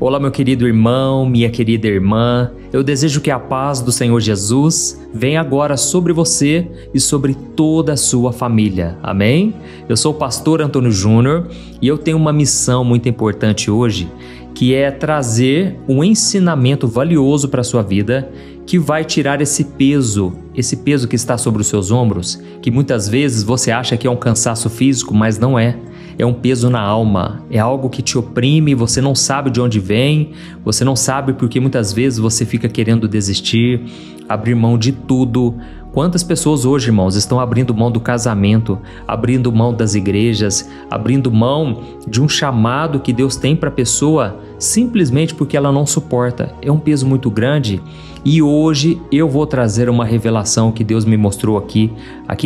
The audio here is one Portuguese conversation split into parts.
Olá, meu querido irmão, minha querida irmã. Eu desejo que a paz do Senhor Jesus venha agora sobre você e sobre toda a sua família. Amém? Eu sou o pastor Antônio Júnior e eu tenho uma missão muito importante hoje, que é trazer um ensinamento valioso para a sua vida, que vai tirar esse peso que está sobre os seus ombros, que muitas vezes você acha que é um cansaço físico, mas não é. É um peso na alma, é algo que te oprime, você não sabe de onde vem, você não sabe porque muitas vezes você fica querendo desistir, abrir mão de tudo. Quantas pessoas hoje, irmãos, estão abrindo mão do casamento, abrindo mão das igrejas, abrindo mão de um chamado que Deus tem para a pessoa simplesmente porque ela não suporta. É um peso muito grande e hoje eu vou trazer uma revelação que Deus me mostrou aqui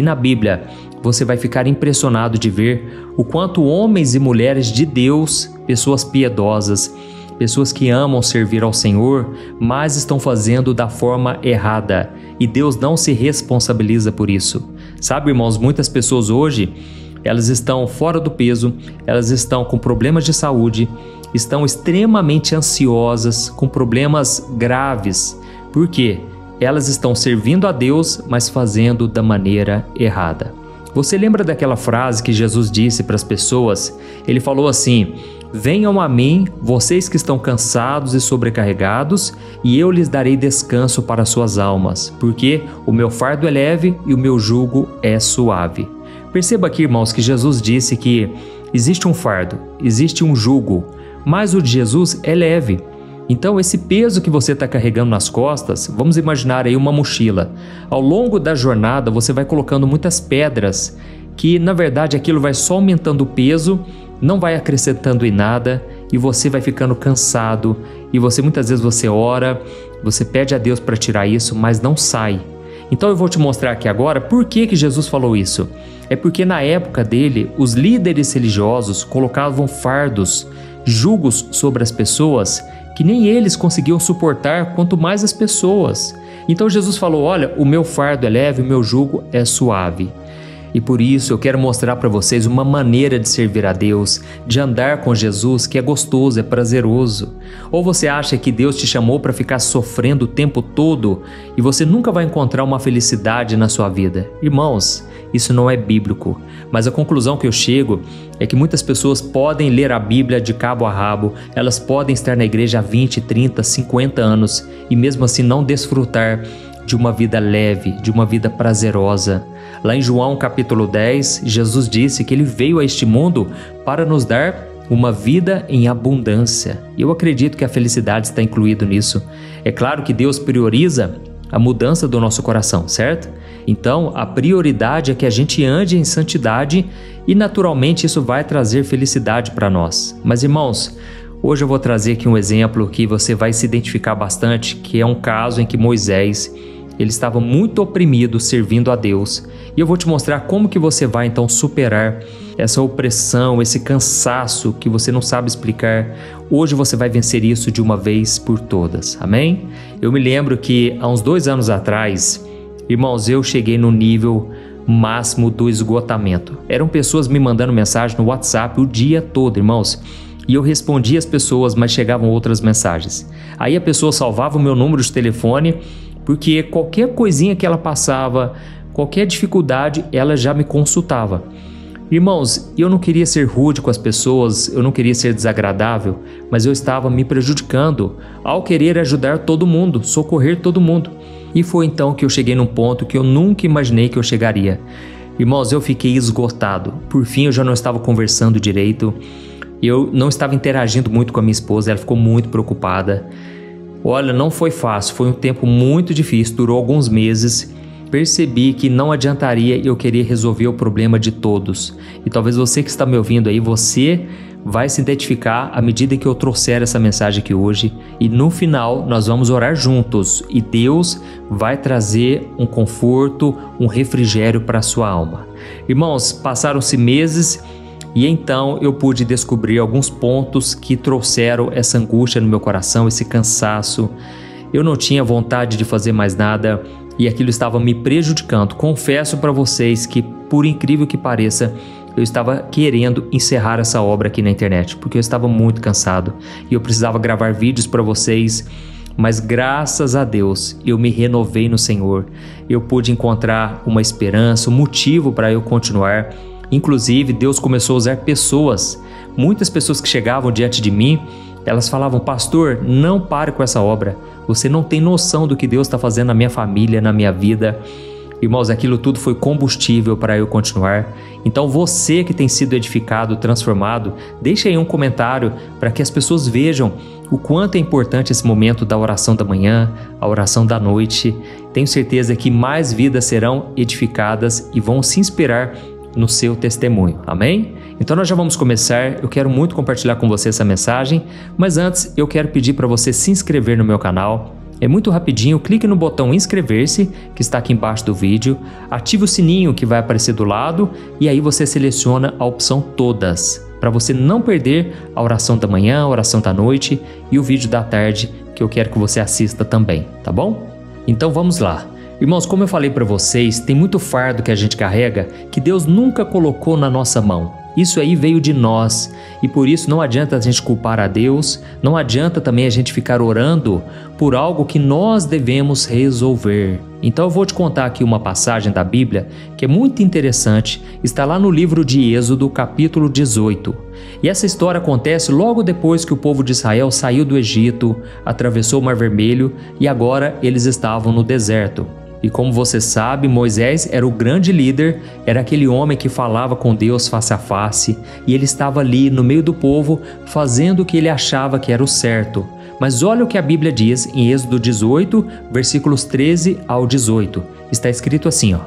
na Bíblia. Você vai ficar impressionado de ver o quanto homens e mulheres de Deus, pessoas piedosas, pessoas que amam servir ao Senhor, mas estão fazendo da forma errada. E Deus não se responsabiliza por isso. Sabe, irmãos, muitas pessoas hoje, elas estão fora do peso, elas estão com problemas de saúde, estão extremamente ansiosas, com problemas graves. Por quê? Elas estão servindo a Deus, mas fazendo da maneira errada. Você lembra daquela frase que Jesus disse para as pessoas? Ele falou assim: venham a mim, vocês que estão cansados e sobrecarregados, e eu lhes darei descanso para suas almas, porque o meu fardo é leve e o meu jugo é suave. Perceba aqui, irmãos, que Jesus disse que existe um fardo, existe um jugo, mas o de Jesus é leve. Então esse peso que você está carregando nas costas, vamos imaginar aí uma mochila. Ao longo da jornada você vai colocando muitas pedras, que na verdade aquilo vai só aumentando o peso, não vai acrescentando em nada e você vai ficando cansado. E muitas vezes você ora, você pede a Deus para tirar isso, mas não sai. Então eu vou te mostrar aqui agora por que Jesus falou isso. É porque na época dele, os líderes religiosos colocavam fardos, jugos sobre as pessoas que nem eles conseguiam suportar, quanto mais as pessoas. Então Jesus falou: olha, o meu fardo é leve, o meu jugo é suave. E por isso eu quero mostrar para vocês uma maneira de servir a Deus, de andar com Jesus, que é gostoso, é prazeroso. Ou você acha que Deus te chamou para ficar sofrendo o tempo todo e você nunca vai encontrar uma felicidade na sua vida? Irmãos, isso não é bíblico. Mas a conclusão que eu chego é que muitas pessoas podem ler a Bíblia de cabo a rabo, elas podem estar na igreja há 20, 30, 50 anos e mesmo assim não desfrutar de uma vida leve, de uma vida prazerosa. Lá em João capítulo 10, Jesus disse que ele veio a este mundo para nos dar uma vida em abundância. E eu acredito que a felicidade está incluído nisso. É claro que Deus prioriza a mudança do nosso coração, certo? Então, a prioridade é que a gente ande em santidade e naturalmente isso vai trazer felicidade para nós. Mas irmãos, hoje eu vou trazer aqui um exemplo que você vai se identificar bastante, que é um caso em que Moisés, ele estava muito oprimido servindo a Deus. E eu vou te mostrar como que você vai então superar essa opressão, esse cansaço que você não sabe explicar. Hoje você vai vencer isso de uma vez por todas, amém? Eu me lembro que há uns 2 anos atrás, irmãos, eu cheguei no nível máximo do esgotamento. Eram pessoas me mandando mensagem no WhatsApp o dia todo, irmãos. E eu respondia as pessoas, mas chegavam outras mensagens. Aí a pessoa salvava o meu número de telefone, porque qualquer coisinha que ela passava, qualquer dificuldade, ela já me consultava. Irmãos, eu não queria ser rude com as pessoas, eu não queria ser desagradável, mas eu estava me prejudicando ao querer ajudar todo mundo, socorrer todo mundo. E foi então que eu cheguei num ponto que eu nunca imaginei que eu chegaria. Irmãos, eu fiquei esgotado. Por fim, eu já não estava conversando direito, eu não estava interagindo muito com a minha esposa, ela ficou muito preocupada. Olha, não foi fácil, foi um tempo muito difícil, durou alguns meses. Percebi que não adiantaria eu querer resolver o problema de todos. E talvez você que está me ouvindo aí, você vai se identificar à medida que eu trouxer essa mensagem aqui hoje. E no final nós vamos orar juntos e Deus vai trazer um conforto, um refrigério para a sua alma. Irmãos, passaram-se meses e então eu pude descobrir alguns pontos que trouxeram essa angústia no meu coração, esse cansaço. Eu não tinha vontade de fazer mais nada e aquilo estava me prejudicando. Confesso para vocês que, por incrível que pareça, eu estava querendo encerrar essa obra aqui na internet, porque eu estava muito cansado e eu precisava gravar vídeos para vocês. Mas graças a Deus eu me renovei no Senhor, eu pude encontrar uma esperança, um motivo para eu continuar. Inclusive Deus começou a usar pessoas, muitas pessoas que chegavam diante de mim, elas falavam: pastor, não pare com essa obra, você não tem noção do que Deus está fazendo na minha família, na minha vida. Irmãos, aquilo tudo foi combustível para eu continuar. Então você que tem sido edificado, transformado, deixa aí um comentário para que as pessoas vejam o quanto é importante esse momento da oração da manhã, a oração da noite. Tenho certeza que mais vidas serão edificadas e vão se inspirar no seu testemunho, amém? Então nós já vamos começar. Eu quero muito compartilhar com você essa mensagem, mas antes eu quero pedir para você se inscrever no meu canal. É muito rapidinho, clique no botão inscrever-se que está aqui embaixo do vídeo, ative o sininho que vai aparecer do lado e aí você seleciona a opção todas, para você não perder a oração da manhã, a oração da noite e o vídeo da tarde que eu quero que você assista também, tá bom? Então vamos lá. Irmãos, como eu falei para vocês, tem muito fardo que a gente carrega que Deus nunca colocou na nossa mão. Isso aí veio de nós e por isso não adianta a gente culpar a Deus, não adianta também a gente ficar orando por algo que nós devemos resolver. Então eu vou te contar aqui uma passagem da Bíblia que é muito interessante, está lá no livro de Êxodo, capítulo 18. E essa história acontece logo depois que o povo de Israel saiu do Egito, atravessou o Mar Vermelho e agora eles estavam no deserto. E como você sabe, Moisés era o grande líder, era aquele homem que falava com Deus face a face, e ele estava ali no meio do povo fazendo o que ele achava que era o certo. Mas olha o que a Bíblia diz em Êxodo 18, versículos 13 ao 18. Está escrito assim, ó: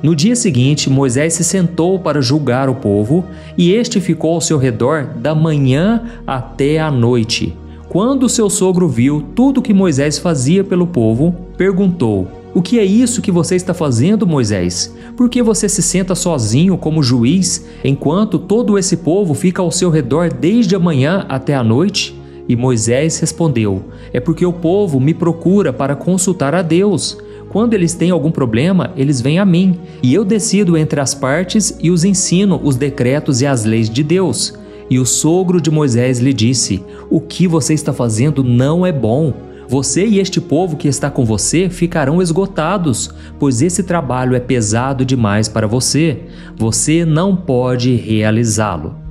No dia seguinte, Moisés se sentou para julgar o povo, e este ficou ao seu redor da manhã até a noite. Quando seu sogro viu tudo que Moisés fazia pelo povo, perguntou: O que é isso que você está fazendo, Moisés? Por que você se senta sozinho como juiz, enquanto todo esse povo fica ao seu redor desde a manhã até a noite? E Moisés respondeu: É porque o povo me procura para consultar a Deus. Quando eles têm algum problema, eles vêm a mim, e eu decido entre as partes e os ensino os decretos e as leis de Deus. E o sogro de Moisés lhe disse: O que você está fazendo não é bom. Você e este povo que está com você ficarão esgotados, pois esse trabalho é pesado demais para você. Você não pode realizá-lo.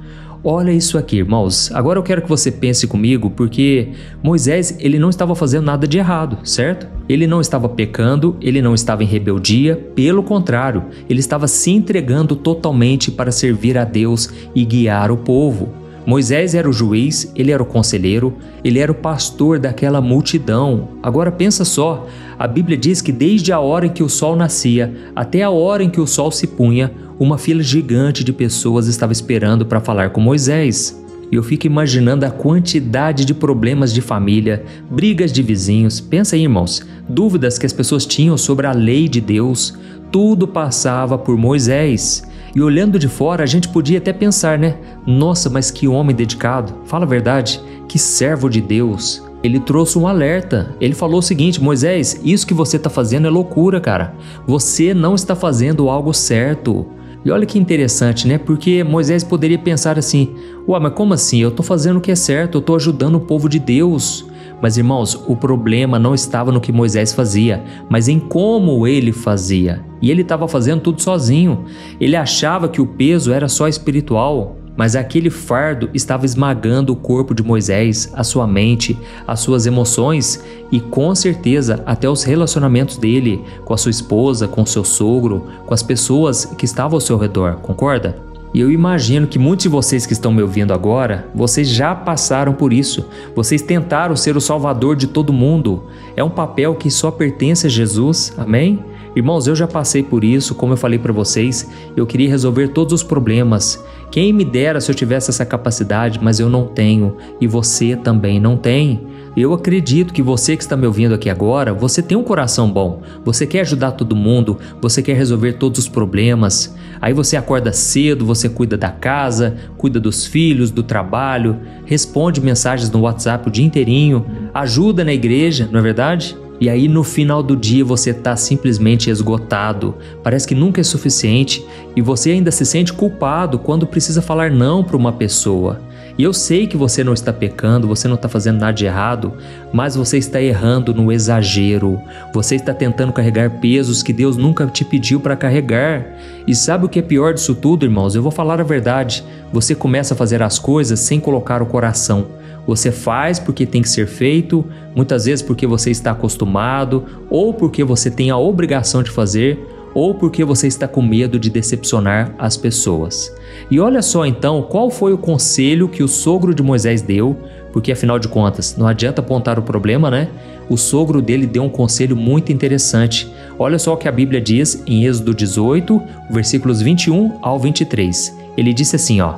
Olha isso aqui, irmãos. Agora eu quero que você pense comigo, porque Moisés, ele não estava fazendo nada de errado, certo? Ele não estava pecando, ele não estava em rebeldia, pelo contrário, ele estava se entregando totalmente para servir a Deus e guiar o povo. Moisés era o juiz, ele era o conselheiro, ele era o pastor daquela multidão. Agora pensa só, a Bíblia diz que desde a hora em que o sol nascia até a hora em que o sol se punha, uma fila gigante de pessoas estava esperando para falar com Moisés. E eu fico imaginando a quantidade de problemas de família, brigas de vizinhos, pensa aí, irmãos, dúvidas que as pessoas tinham sobre a lei de Deus, tudo passava por Moisés. E olhando de fora, a gente podia até pensar, né? Nossa, mas que homem dedicado, fala a verdade, que servo de Deus. Ele trouxe um alerta, ele falou o seguinte: Moisés, isso que você está fazendo é loucura, cara. Você não está fazendo algo certo. E olha que interessante, né? Porque Moisés poderia pensar assim: ué, mas como assim? Eu estou fazendo o que é certo, eu estou ajudando o povo de Deus. Mas irmãos, o problema não estava no que Moisés fazia, mas em como ele fazia. E ele estava fazendo tudo sozinho. Ele achava que o peso era só espiritual, mas aquele fardo estava esmagando o corpo de Moisés, a sua mente, as suas emoções e com certeza até os relacionamentos dele com a sua esposa, com o seu sogro, com as pessoas que estavam ao seu redor, concorda? E eu imagino que muitos de vocês que estão me ouvindo agora, vocês já passaram por isso. Vocês tentaram ser o salvador de todo mundo. É um papel que só pertence a Jesus, amém? Irmãos, eu já passei por isso, como eu falei para vocês, eu queria resolver todos os problemas. Quem me dera se eu tivesse essa capacidade, mas eu não tenho, e você também não tem. Eu acredito que você que está me ouvindo aqui agora, você tem um coração bom, você quer ajudar todo mundo, você quer resolver todos os problemas. Aí você acorda cedo, você cuida da casa, cuida dos filhos, do trabalho, responde mensagens no WhatsApp o dia inteirinho, ajuda na igreja, não é verdade? E aí no final do dia você está simplesmente esgotado, parece que nunca é suficiente e você ainda se sente culpado quando precisa falar não para uma pessoa. E eu sei que você não está pecando, você não está fazendo nada de errado, mas você está errando no exagero. Você está tentando carregar pesos que Deus nunca te pediu para carregar. E sabe o que é pior disso tudo, irmãos? Eu vou falar a verdade. Você começa a fazer as coisas sem colocar o coração. Você faz porque tem que ser feito, muitas vezes porque você está acostumado, ou porque você tem a obrigação de fazer, ou porque você está com medo de decepcionar as pessoas. E olha só então qual foi o conselho que o sogro de Moisés deu, porque afinal de contas não adianta apontar o problema, né? O sogro dele deu um conselho muito interessante. Olha só o que a Bíblia diz em Êxodo 18, versículos 21 ao 23. Ele disse assim, ó: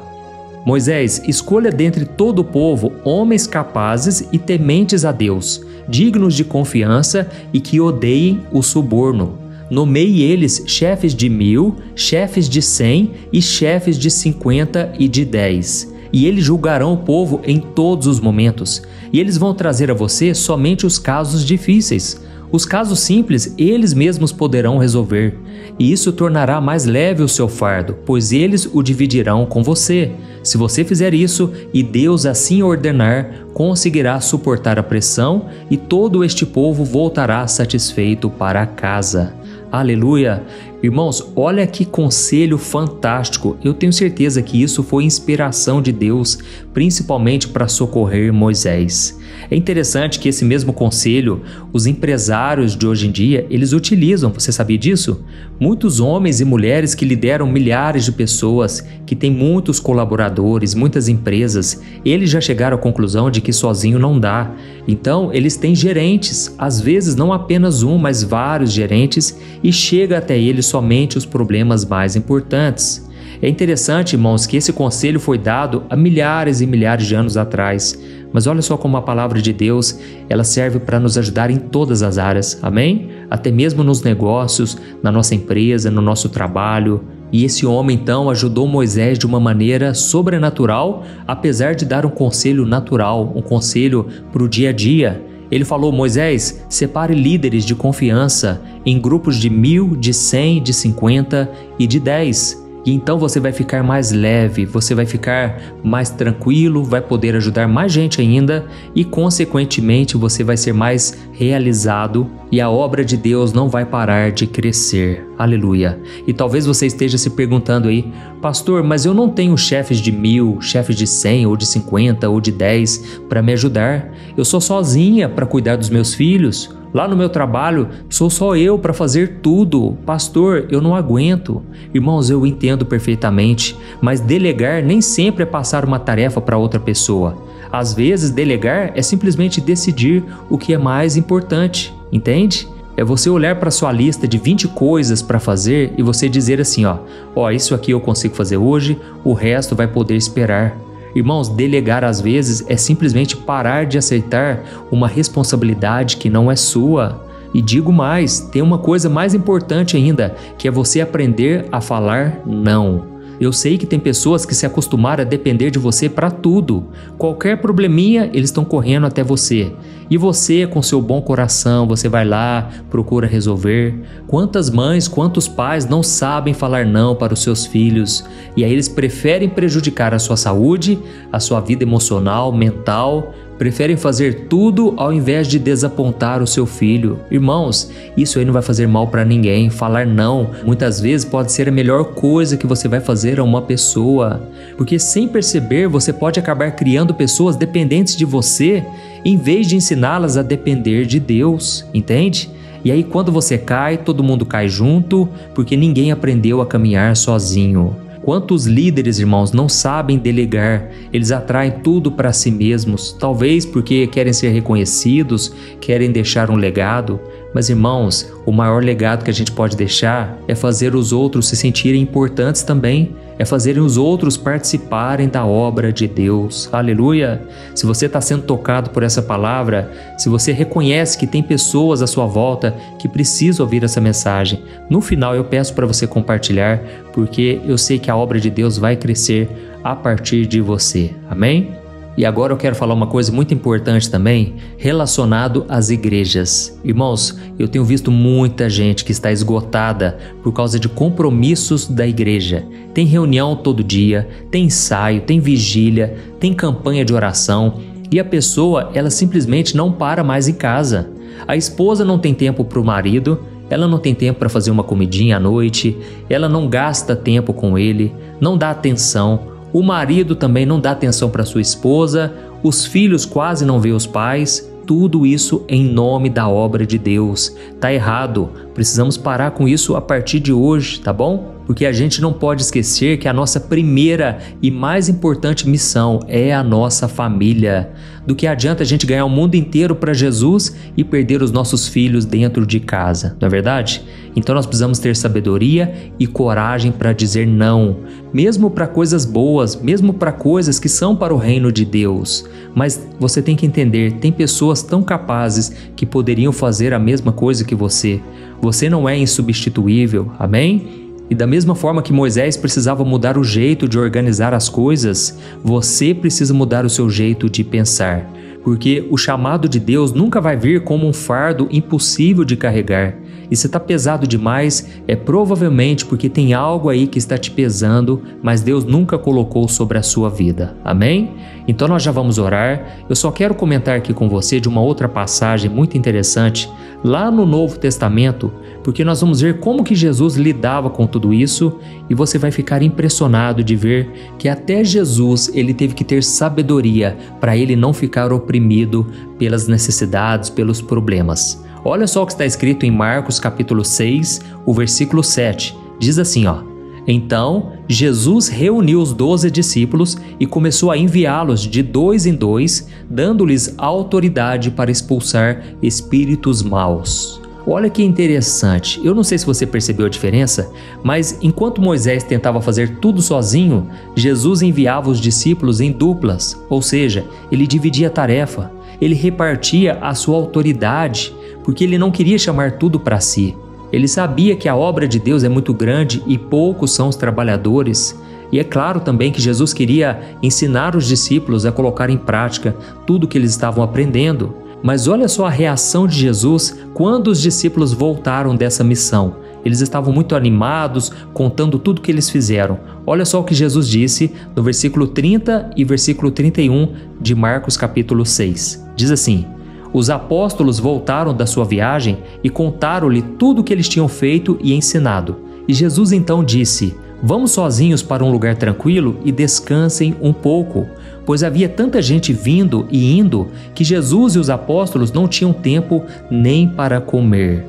Moisés, escolha dentre todo o povo homens capazes e tementes a Deus, dignos de confiança e que odeiem o suborno. Nomeie eles chefes de 1000, chefes de 100 e chefes de 50 e de 10. E eles julgarão o povo em todos os momentos. E eles vão trazer a você somente os casos difíceis. Os casos simples eles mesmos poderão resolver. E isso tornará mais leve o seu fardo, pois eles o dividirão com você. Se você fizer isso e Deus assim ordenar, conseguirá suportar a pressão e todo este povo voltará satisfeito para casa. Aleluia! Irmãos, olha que conselho fantástico. Eu tenho certeza que isso foi inspiração de Deus, principalmente para socorrer Moisés. É interessante que esse mesmo conselho, os empresários de hoje em dia, eles utilizam. Você sabia disso? Muitos homens e mulheres que lideram milhares de pessoas, que têm muitos colaboradores, muitas empresas, eles já chegaram à conclusão de que sozinho não dá. Então, eles têm gerentes, às vezes não apenas um, mas vários gerentes, e chega até eles somente os problemas mais importantes. É interessante, irmãos, que esse conselho foi dado há milhares e milhares de anos atrás. Mas olha só como a palavra de Deus, ela serve para nos ajudar em todas as áreas, amém? Até mesmo nos negócios, na nossa empresa, no nosso trabalho. E esse homem então ajudou Moisés de uma maneira sobrenatural, apesar de dar um conselho natural, um conselho para o dia a dia. Ele falou: Moisés, separe líderes de confiança em grupos de 1000, de 100, de 50 e de 10. E então você vai ficar mais leve, você vai ficar mais tranquilo, vai poder ajudar mais gente ainda e, consequentemente, você vai ser mais realizado e a obra de Deus não vai parar de crescer. Aleluia! E talvez você esteja se perguntando aí: pastor, mas eu não tenho chefes de 1000, chefes de 100 ou de 50 ou de 10 para me ajudar. Eu sou sozinha para cuidar dos meus filhos. Lá no meu trabalho, sou só eu para fazer tudo. Pastor, eu não aguento. Irmãos, eu entendo perfeitamente, mas delegar nem sempre é passar uma tarefa para outra pessoa. Às vezes, delegar é simplesmente decidir o que é mais importante, entende? É você olhar para sua lista de 20 coisas para fazer e você dizer assim, ó, isso aqui eu consigo fazer hoje, o resto vai poder esperar. Irmãos, delegar às vezes é simplesmente parar de aceitar uma responsabilidade que não é sua. E digo mais, tem uma coisa mais importante ainda, que é você aprender a falar não. Eu sei que tem pessoas que se acostumaram a depender de você para tudo. Qualquer probleminha, eles estão correndo até você. E você, com seu bom coração, você vai lá, procura resolver. Quantas mães, quantos pais não sabem falar não para os seus filhos? E aí eles preferem prejudicar a sua saúde, a sua vida emocional, mental, preferem fazer tudo ao invés de desapontar o seu filho. Irmãos, isso aí não vai fazer mal para ninguém. Falar não, muitas vezes pode ser a melhor coisa que você vai fazer a uma pessoa. Porque sem perceber, você pode acabar criando pessoas dependentes de você, em vez de ensiná-las a depender de Deus, entende? E aí quando você cai, todo mundo cai junto, porque ninguém aprendeu a caminhar sozinho. Quantos líderes, irmãos, não sabem delegar? Eles atraem tudo para si mesmos, talvez porque querem ser reconhecidos, querem deixar um legado. Mas, irmãos, o maior legado que a gente pode deixar é fazer os outros se sentirem importantes também, é fazerem os outros participarem da obra de Deus. Aleluia! Se você está sendo tocado por essa palavra, se você reconhece que tem pessoas à sua volta que precisam ouvir essa mensagem, no final eu peço para você compartilhar, porque eu sei que a obra de Deus vai crescer a partir de você. Amém? E agora eu quero falar uma coisa muito importante também, relacionado às igrejas. Irmãos, eu tenho visto muita gente que está esgotada por causa de compromissos da igreja. Tem reunião todo dia, tem ensaio, tem vigília, tem campanha de oração e a pessoa, ela simplesmente não para mais em casa. A esposa não tem tempo para o marido, ela não tem tempo para fazer uma comidinha à noite, ela não gasta tempo com ele, não dá atenção. O marido também não dá atenção para sua esposa, os filhos quase não vê os pais, tudo isso em nome da obra de Deus. Tá errado, precisamos parar com isso a partir de hoje, tá bom? Porque a gente não pode esquecer que a nossa primeira e mais importante missão é a nossa família. Do que adianta a gente ganhar o mundo inteiro para Jesus e perder os nossos filhos dentro de casa, não é verdade? Então nós precisamos ter sabedoria e coragem para dizer não, mesmo para coisas boas, mesmo para coisas que são para o reino de Deus. Mas você tem que entender, tem pessoas tão capazes que poderiam fazer a mesma coisa que você. Você não é insubstituível, amém? E da mesma forma que Moisés precisava mudar o jeito de organizar as coisas, você precisa mudar o seu jeito de pensar. Porque o chamado de Deus nunca vai vir como um fardo impossível de carregar. E se está pesado demais, é provavelmente porque tem algo aí que está te pesando, mas Deus nunca colocou sobre a sua vida. Amém? Então nós já vamos orar. Eu só quero comentar aqui com você de uma outra passagem muito interessante, lá no Novo Testamento, porque nós vamos ver como que Jesus lidava com tudo isso e você vai ficar impressionado de ver que até Jesus ele teve que ter sabedoria para ele não ficar oprimido pelas necessidades, pelos problemas. Olha só o que está escrito em Marcos capítulo 6, o versículo 7. Diz assim, ó: Então Jesus reuniu os 12 discípulos e começou a enviá-los de dois em dois, dando-lhes autoridade para expulsar espíritos maus. Olha que interessante, eu não sei se você percebeu a diferença, mas enquanto Moisés tentava fazer tudo sozinho, Jesus enviava os discípulos em duplas, ou seja, ele dividia a tarefa, ele repartia a sua autoridade, porque ele não queria chamar tudo para si. Ele sabia que a obra de Deus é muito grande e poucos são os trabalhadores. E é claro também que Jesus queria ensinar os discípulos a colocar em prática tudo o que eles estavam aprendendo. Mas olha só a reação de Jesus quando os discípulos voltaram dessa missão. Eles estavam muito animados, contando tudo o que eles fizeram. Olha só o que Jesus disse no versículo 30 e versículo 31 de Marcos capítulo 6. Diz assim: Os apóstolos voltaram da sua viagem e contaram-lhe tudo o que eles tinham feito e ensinado. E Jesus então disse: Vamos sozinhos para um lugar tranquilo e descansem um pouco, pois havia tanta gente vindo e indo que Jesus e os apóstolos não tinham tempo nem para comer.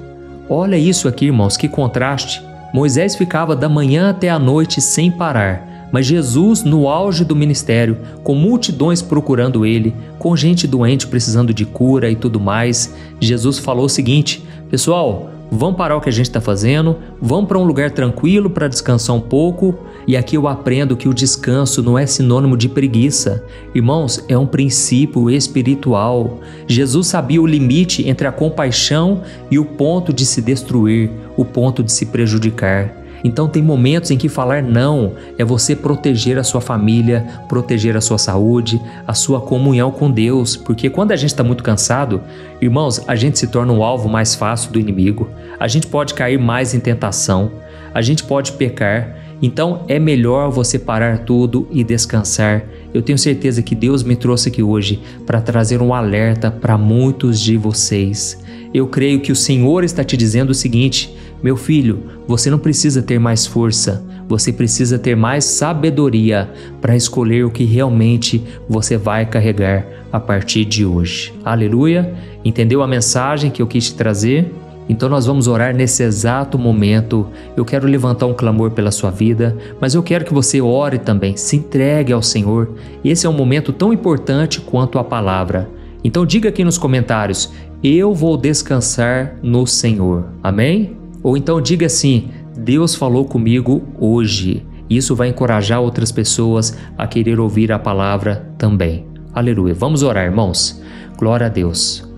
Olha isso aqui, irmãos, que contraste. Moisés ficava da manhã até a noite sem parar, mas Jesus, no auge do ministério, com multidões procurando ele, com gente doente precisando de cura e tudo mais, Jesus falou o seguinte: pessoal, vamos parar o que a gente está fazendo, vamos para um lugar tranquilo para descansar um pouco. E aqui eu aprendo que o descanso não é sinônimo de preguiça. Irmãos, é um princípio espiritual. Jesus sabia o limite entre a compaixão e o ponto de se destruir, o ponto de se prejudicar. Então tem momentos em que falar não é você proteger a sua família, proteger a sua saúde, a sua comunhão com Deus, porque quando a gente está muito cansado, irmãos, a gente se torna um alvo mais fácil do inimigo, a gente pode cair mais em tentação, a gente pode pecar. Então é melhor você parar tudo e descansar. Eu tenho certeza que Deus me trouxe aqui hoje para trazer um alerta para muitos de vocês. Eu creio que o Senhor está te dizendo o seguinte: meu filho, você não precisa ter mais força, você precisa ter mais sabedoria para escolher o que realmente você vai carregar a partir de hoje. Aleluia! Entendeu a mensagem que eu quis te trazer? Então nós vamos orar nesse exato momento. Eu quero levantar um clamor pela sua vida, mas eu quero que você ore também, se entregue ao Senhor. Esse é um momento tão importante quanto a palavra. Então diga aqui nos comentários: eu vou descansar no Senhor. Amém? Ou então diga assim: Deus falou comigo hoje. Isso vai encorajar outras pessoas a querer ouvir a palavra também. Aleluia. Vamos orar, irmãos. Glória a Deus.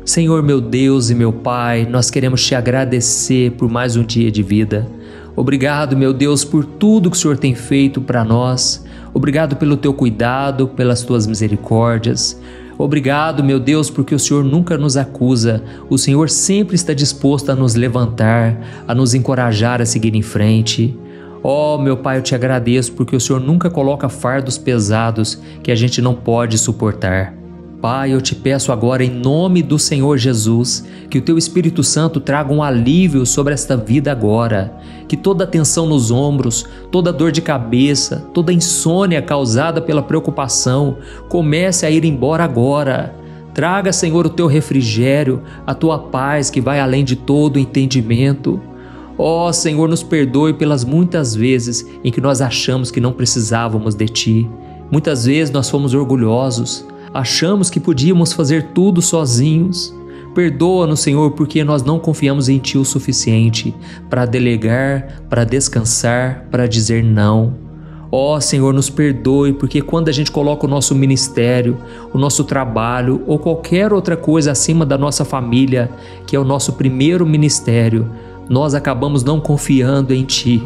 Senhor, meu Deus e meu Pai, nós queremos te agradecer por mais um dia de vida. Obrigado, meu Deus, por tudo que o Senhor tem feito para nós. Obrigado pelo teu cuidado, pelas tuas misericórdias. Obrigado, meu Deus, porque o Senhor nunca nos acusa. O Senhor sempre está disposto a nos levantar, a nos encorajar a seguir em frente. Oh, meu Pai, eu te agradeço porque o Senhor nunca coloca fardos pesados que a gente não pode suportar. Pai, eu te peço agora em nome do Senhor Jesus, que o Teu Espírito Santo traga um alívio sobre esta vida agora, que toda tensão nos ombros, toda dor de cabeça, toda insônia causada pela preocupação comece a ir embora agora. Traga, Senhor, o Teu refrigério, a Tua paz que vai além de todo entendimento. Ó Senhor, nos perdoe pelas muitas vezes em que nós achamos que não precisávamos de Ti. Muitas vezes nós fomos orgulhosos, achamos que podíamos fazer tudo sozinhos. Perdoa-nos, Senhor, porque nós não confiamos em Ti o suficiente para delegar, para descansar, para dizer não. Ó Senhor, nos perdoe, porque quando a gente coloca o nosso ministério, o nosso trabalho ou qualquer outra coisa acima da nossa família, que é o nosso primeiro ministério, nós acabamos não confiando em Ti.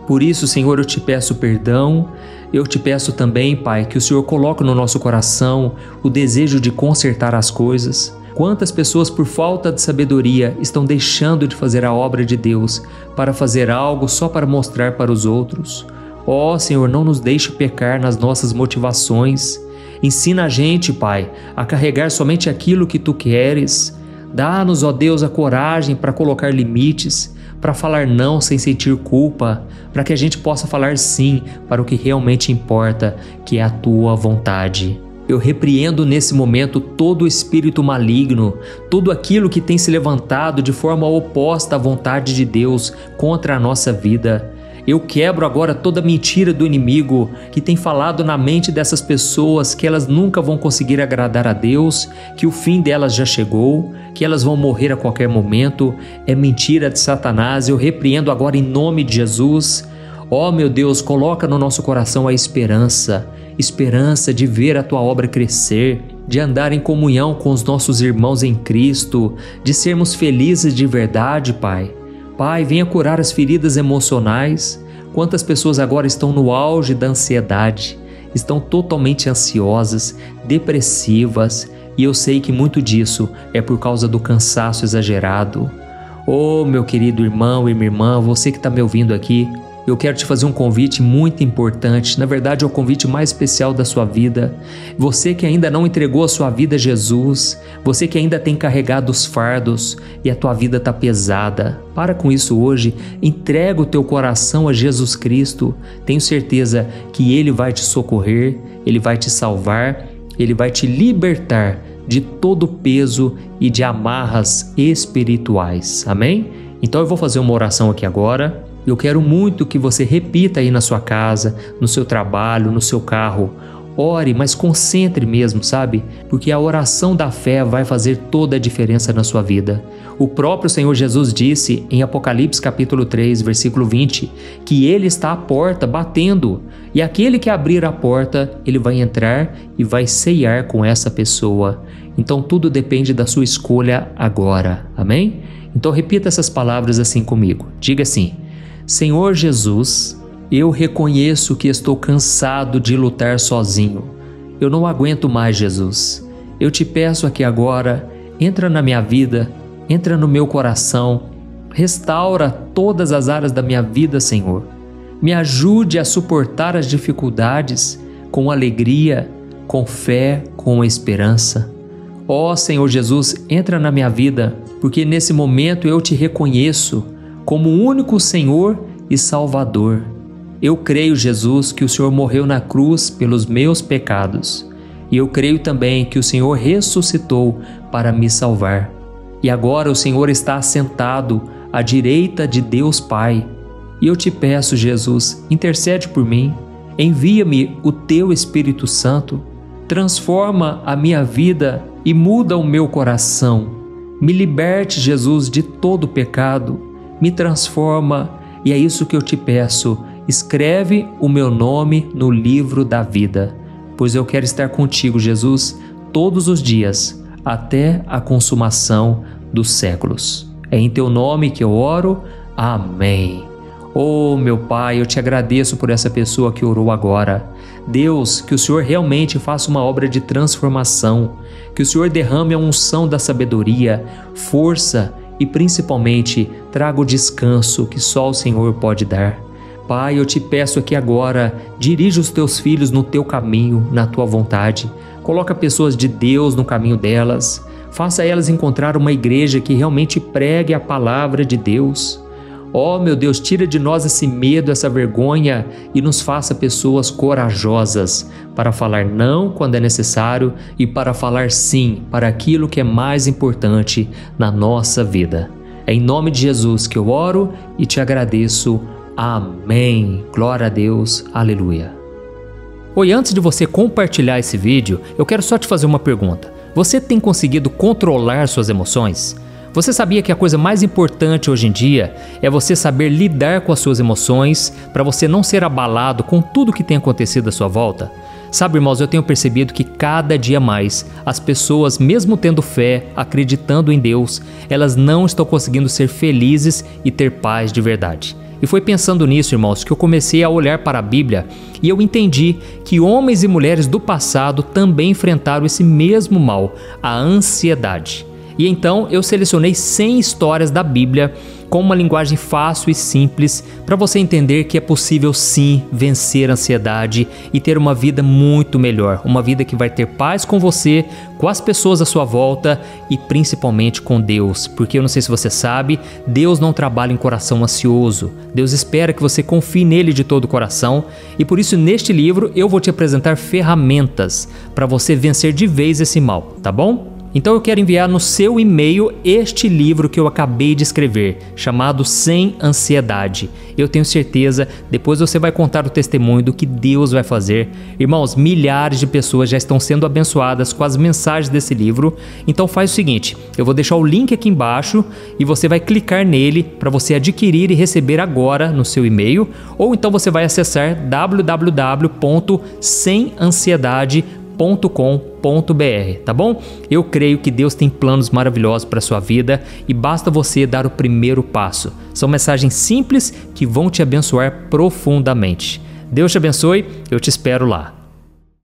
Por isso, Senhor, eu te peço perdão. Eu te peço também, Pai, que o Senhor coloque no nosso coração o desejo de consertar as coisas. Quantas pessoas, por falta de sabedoria, estão deixando de fazer a obra de Deus para fazer algo só para mostrar para os outros? Ó Senhor, não nos deixe pecar nas nossas motivações. Ensina a gente, Pai, a carregar somente aquilo que Tu queres. Dá-nos, ó Deus, a coragem para colocar limites, para falar não sem sentir culpa, para que a gente possa falar sim para o que realmente importa, que é a Tua vontade. Eu repreendo nesse momento todo o espírito maligno, tudo aquilo que tem se levantado de forma oposta à vontade de Deus contra a nossa vida. Eu quebro agora toda mentira do inimigo que tem falado na mente dessas pessoas que elas nunca vão conseguir agradar a Deus, que o fim delas já chegou, que elas vão morrer a qualquer momento. É mentira de Satanás. Eu repreendo agora em nome de Jesus. Ó meu Deus, coloca no nosso coração a esperança de ver a Tua obra crescer, de andar em comunhão com os nossos irmãos em Cristo, de sermos felizes de verdade, Pai. Pai, venha curar as feridas emocionais. Quantas pessoas agora estão no auge da ansiedade, estão totalmente ansiosas, depressivas, e eu sei que muito disso é por causa do cansaço exagerado. Oh, meu querido irmão e minha irmã, você que está me ouvindo aqui, eu quero te fazer um convite muito importante, na verdade é o convite mais especial da sua vida. Você que ainda não entregou a sua vida a Jesus, você que ainda tem carregado os fardos e a tua vida está pesada, para com isso hoje, entrega o teu coração a Jesus Cristo. Tenho certeza que Ele vai te socorrer, Ele vai te salvar, Ele vai te libertar de todo peso e de amarras espirituais, amém? Então eu vou fazer uma oração aqui agora. Eu quero muito que você repita aí na sua casa, no seu trabalho, no seu carro. Ore, mas concentre mesmo, sabe? Porque a oração da fé vai fazer toda a diferença na sua vida. O próprio Senhor Jesus disse em Apocalipse capítulo 3, versículo 20, que Ele está à porta batendo, e aquele que abrir a porta, Ele vai entrar e vai ceiar com essa pessoa. Então tudo depende da sua escolha agora, amém? Então repita essas palavras assim comigo. Diga assim: Senhor Jesus, eu reconheço que estou cansado de lutar sozinho. Eu não aguento mais, Jesus. Eu te peço aqui agora, entra na minha vida, entra no meu coração, restaura todas as áreas da minha vida, Senhor. Me ajude a suportar as dificuldades com alegria, com fé, com esperança. Ó Senhor Jesus, entra na minha vida, porque nesse momento eu te reconheço como o único Senhor e Salvador. Eu creio, Jesus, que o Senhor morreu na cruz pelos meus pecados. E eu creio também que o Senhor ressuscitou para me salvar. E agora o Senhor está assentado à direita de Deus Pai. E eu te peço, Jesus, intercede por mim. Envia-me o Teu Espírito Santo. Transforma a minha vida e muda o meu coração. Me liberte, Jesus, de todo pecado. Me transforma, e é isso que eu te peço. Escreve o meu nome no livro da vida, pois eu quero estar contigo, Jesus, todos os dias, até a consumação dos séculos. É em Teu nome que eu oro. Amém. Oh, meu Pai, eu te agradeço por essa pessoa que orou agora. Deus, que o Senhor realmente faça uma obra de transformação, que o Senhor derrame a unção da sabedoria, força e principalmente traga o descanso que só o Senhor pode dar. Pai, eu te peço aqui agora, dirige os teus filhos no teu caminho, na tua vontade. Coloca pessoas de Deus no caminho delas. Faça elas encontrar uma igreja que realmente pregue a palavra de Deus. Oh, meu Deus, tira de nós esse medo, essa vergonha e nos faça pessoas corajosas para falar não quando é necessário e para falar sim para aquilo que é mais importante na nossa vida. É em nome de Jesus que eu oro e te agradeço. Amém. Glória a Deus. Aleluia. Oi, antes de você compartilhar esse vídeo, eu quero só te fazer uma pergunta. Você tem conseguido controlar suas emoções? Você sabia que a coisa mais importante hoje em dia é você saber lidar com as suas emoções para você não ser abalado com tudo que tem acontecido à sua volta? Sabe, irmãos, eu tenho percebido que cada dia mais as pessoas, mesmo tendo fé, acreditando em Deus, elas não estão conseguindo ser felizes e ter paz de verdade. E foi pensando nisso, irmãos, que eu comecei a olhar para a Bíblia e eu entendi que homens e mulheres do passado também enfrentaram esse mesmo mal, a ansiedade. E então eu selecionei 100 histórias da Bíblia com uma linguagem fácil e simples para você entender que é possível sim vencer a ansiedade e ter uma vida muito melhor, uma vida que vai ter paz com você, com as pessoas à sua volta e principalmente com Deus, porque eu não sei se você sabe, Deus não trabalha em coração ansioso, Deus espera que você confie nele de todo o coração e por isso neste livro eu vou te apresentar ferramentas para você vencer de vez esse mal, tá bom? Então eu quero enviar no seu e-mail este livro que eu acabei de escrever, chamado Sem Ansiedade. Eu tenho certeza, depois você vai contar o testemunho do que Deus vai fazer. Irmãos, milhares de pessoas já estão sendo abençoadas com as mensagens desse livro. Então faz o seguinte, eu vou deixar o link aqui embaixo e você vai clicar nele para você adquirir e receber agora no seu e-mail. Ou então você vai acessar www.semansiedade.com.br, tá bom? Eu creio que Deus tem planos maravilhosos para a sua vida e basta você dar o primeiro passo. São mensagens simples que vão te abençoar profundamente. Deus te abençoe, eu te espero lá.